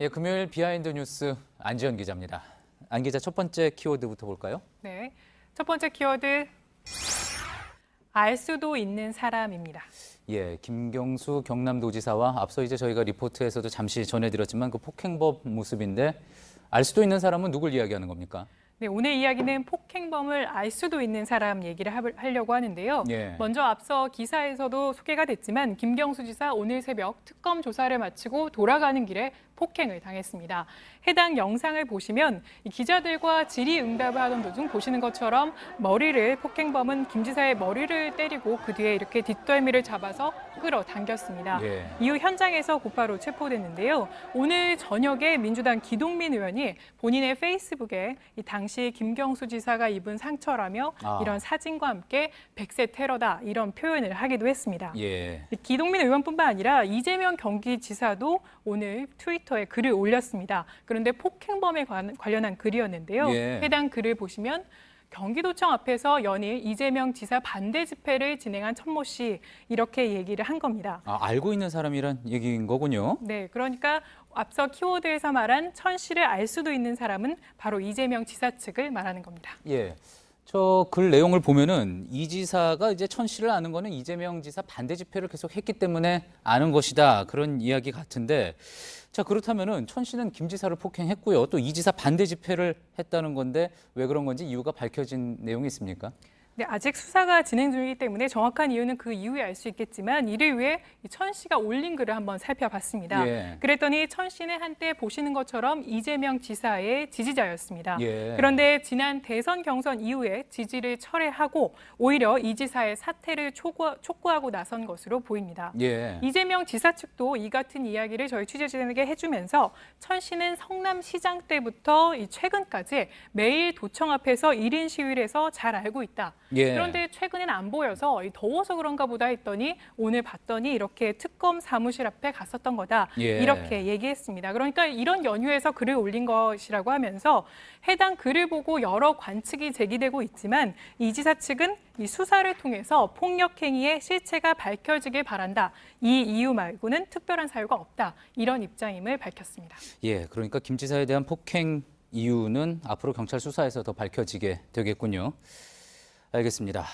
예, 금요일 비하인드 뉴스 안지연 기자입니다. 안 기자, 첫 번째 키워드부터 볼까요? 네, 첫 번째 키워드 알 수도 있는 사람입니다. 예, 김경수 경남도지사와 앞서 이제 저희가 리포트에서도 잠시 전해드렸지만 그 폭행범 모습인데 알 수도 있는 사람은 누굴 이야기하는 겁니까? 네, 오늘 이야기는 폭행범을 알 수도 있는 사람 얘기를 하려고 하는데요. 예. 먼저 앞서 기사에서도 소개가 됐지만 김경수 지사 오늘 새벽 특검 조사를 마치고 돌아가는 길에 폭행을 당했습니다. 해당 영상을 보시면 이 기자들과 질의응답을 하던 도중 보시는 것처럼 폭행범은 김 지사의 머리를 때리고 그 뒤에 이렇게 뒷덜미를 잡아서 끌어당겼습니다. 예. 이후 현장에서 곧바로 체포됐는데요. 오늘 저녁에 민주당 기동민 의원이 본인의 페이스북에 이 당시 김경수 지사가 입은 상처라며 이런 사진과 함께 백세 테러다 이런 표현을 하기도 했습니다. 예. 기동민 의원뿐만 아니라 이재명 경기지사도 오늘 트위터에 글을 올렸습니다. 그런데 폭행범에 관련한 글이었는데요. 예. 해당 글을 보시면 경기도청 앞에서 연일 이재명 지사 반대 집회를 진행한 천모 씨 이렇게 얘기를 한 겁니다. 알고 있는 사람이란 얘기인 거군요. 네, 그러니까 앞서 키워드에서 말한 천 씨를 알 수도 있는 사람은 바로 이재명 지사 측을 말하는 겁니다. 예. 저 글 내용을 보면은 이 지사가 이제 천 씨를 아는 거는 이재명 지사 반대 집회를 계속 했기 때문에 아는 것이다. 그런 이야기 같은데 자, 그렇다면은 천 씨는 김 지사를 폭행했고요. 또 이 지사 반대 집회를 했다는 건데 왜 그런 건지 이유가 밝혀진 내용이 있습니까? 네, 아직 수사가 진행 중이기 때문에 정확한 이유는 그 이후에 알 수 있겠지만 이를 위해 천 씨가 올린 글을 한번 살펴봤습니다. 예. 그랬더니 천 씨는 한때 보시는 것처럼 이재명 지사의 지지자였습니다. 예. 그런데 지난 대선 경선 이후에 지지를 철회하고 오히려 이 지사의 사퇴를 촉구하고 나선 것으로 보입니다. 예. 이재명 지사 측도 이 같은 이야기를 저희 취재진에게 해주면서 천 씨는 성남시장 때부터 최근까지 매일 도청 앞에서 1인 시위를 해서 잘 알고 있다. 예. 그런데 최근엔 안 보여서 더워서 그런가 보다 했더니 오늘 봤더니 이렇게 특검 사무실 앞에 갔었던 거다. 예. 이렇게 얘기했습니다. 그러니까 이런 연유에서 글을 올린 것이라고 하면서 해당 글을 보고 여러 관측이 제기되고 있지만 이 지사 측은 이 수사를 통해서 폭력 행위의 실체가 밝혀지길 바란다. 이 이유 말고는 특별한 사유가 없다. 이런 입장임을 밝혔습니다. 예, 그러니까 김 지사에 대한 폭행 이유는 앞으로 경찰 수사에서 더 밝혀지게 되겠군요. 알겠습니다.